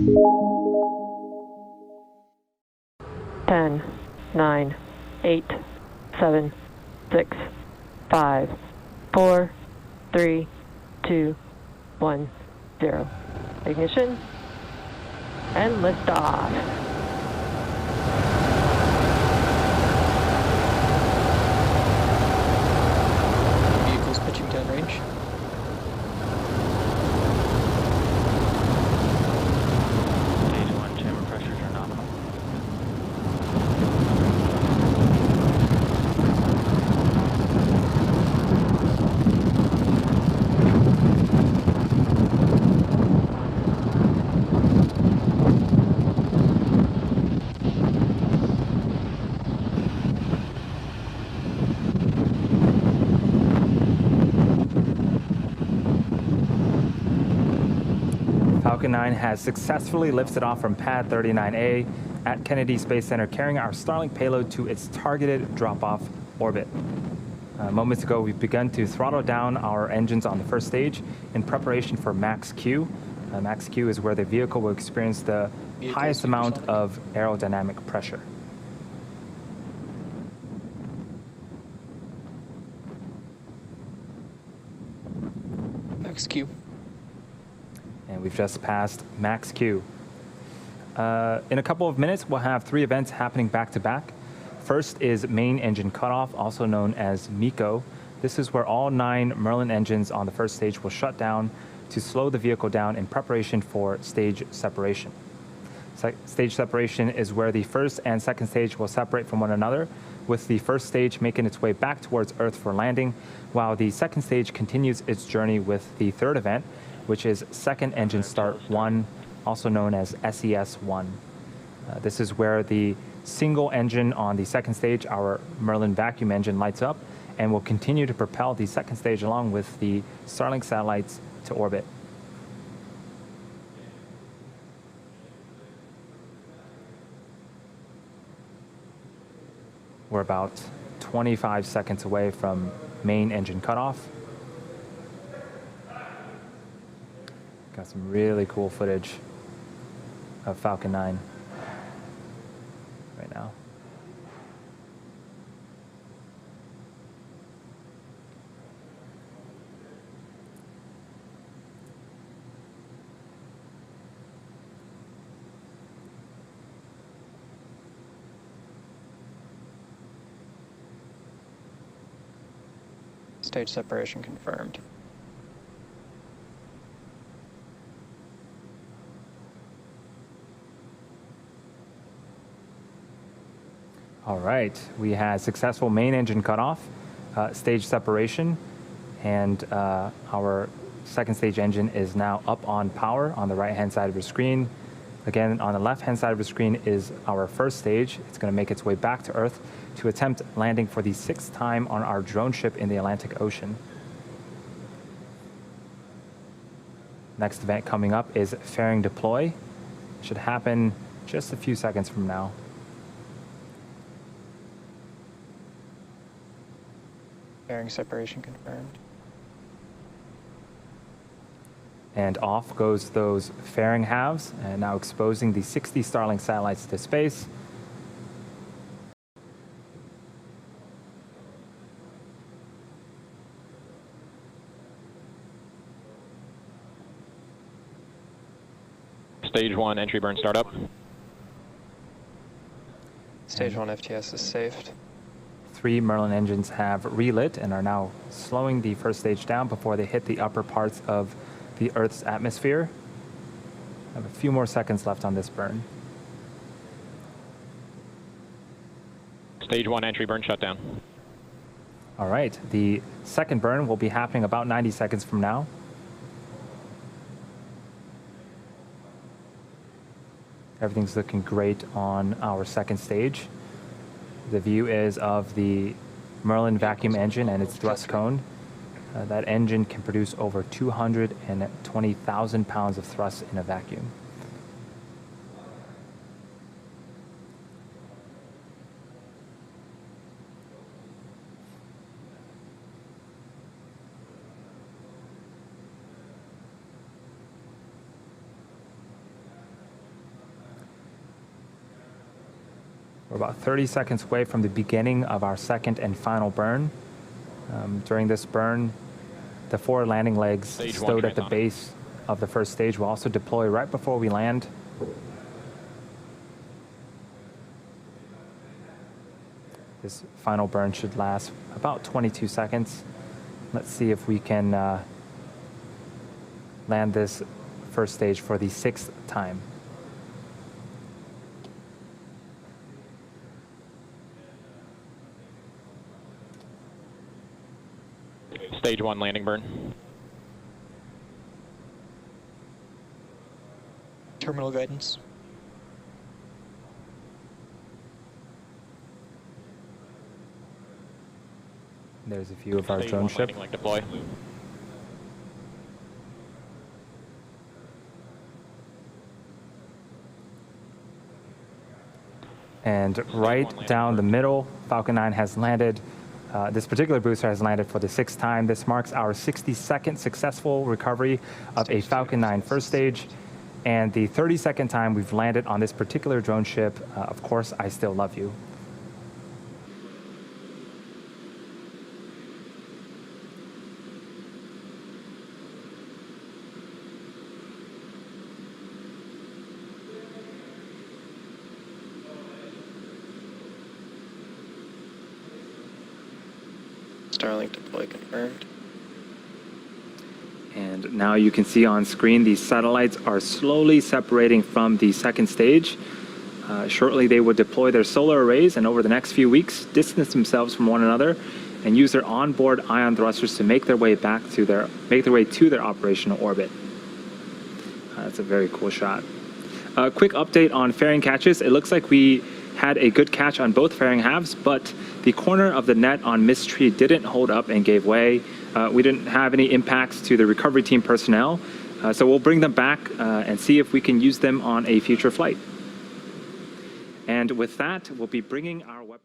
10, 9, 8, 7, 6, 5, 4, 3, 2, 1, 0. Ignition and liftoff. Vehicles pitching downrange. Stage 1 chamber pressures are nominal. Falcon 9 has successfully lifted off from Pad 39A at Kennedy Space Center, carrying our Starlink payload to its targeted drop-off orbit. Moments ago, we've begun to throttle down our engines on the first stage in preparation for Max Q. Max Q is where the vehicle will experience the highest amount of aerodynamic pressure. Max Q. And we've just passed Max Q. In a couple of minutes, we'll have 3 events happening back to back. First is main engine cutoff, also known as MECO. This is where all 9 Merlin engines on the first stage will shut down to slow the vehicle down in preparation for stage separation. Stage separation is where the first and second stage will separate from one another, with the first stage making its way back towards Earth for landing, while the second stage continues its journey with the third event, which is Second Engine Start 1, also known as SES-1. This is where the single engine on the second stage, our Merlin vacuum engine, lights up and will continue to propel the second stage along with the Starlink satellites to orbit. We're about 25 seconds away from main engine cutoff. Got some really cool footage of Falcon 9 right now. Stage separation confirmed. All right, we had successful main engine cutoff, stage separation, and our second stage engine is now up on power on the right-hand side of your screen. Again, on the left-hand side of the screen is our first stage. It's going to make its way back to Earth to attempt landing for the 6th time on our drone ship in the Atlantic Ocean. Next event coming up is fairing deploy. It should happen just a few seconds from now. Fairing separation confirmed. And off goes those fairing halves, and now exposing the 60 Starlink satellites to space. Stage 1 entry burn startup. Stage 1 FTS is saved. 3 Merlin engines have relit and are now slowing the first stage down before they hit the upper parts of the Earth's atmosphere. I have a few more seconds left on this burn. Stage 1 entry burn shutdown. All right, the second burn will be happening about 90 seconds from now. Everything's looking great on our second stage. The view is of the Merlin vacuum engine and its thrust cone. That engine can produce over 220,000 pounds of thrust in a vacuum. We're about 30 seconds away from the beginning of our second and final burn. During this burn, the 4 landing legs stowed at the base of the first stage will also deploy right before we land. This final burn should last about 22 seconds. Let's see if we can land this first stage for the 6th time. Stage 1 landing burn. Terminal guidance. There's a view of our Stage drone 1 ship. landing leg deploy. And right down the middle, Falcon 9 has landed. This particular booster has landed for the 6th time. This marks our 62nd successful recovery of a Falcon 9 first stage, and the 32nd time we've landed on this particular drone ship. Of course, I still love you. Starlink deploy confirmed. And now you can see on screen these satellites are slowly separating from the second stage. Shortly they will deploy their solar arrays, and over the next few weeks distance themselves from one another and use their onboard ion thrusters to make their way to their operational orbit. That's a very cool shot. Quick update on fairing catches. It looks like we had a good catch on both fairing halves, but the corner of the net on Mist Tree didn't hold up and gave way. We didn't have any impacts to the recovery team personnel, so we'll bring them back and see if we can use them on a future flight. And with that, we'll be bringing our web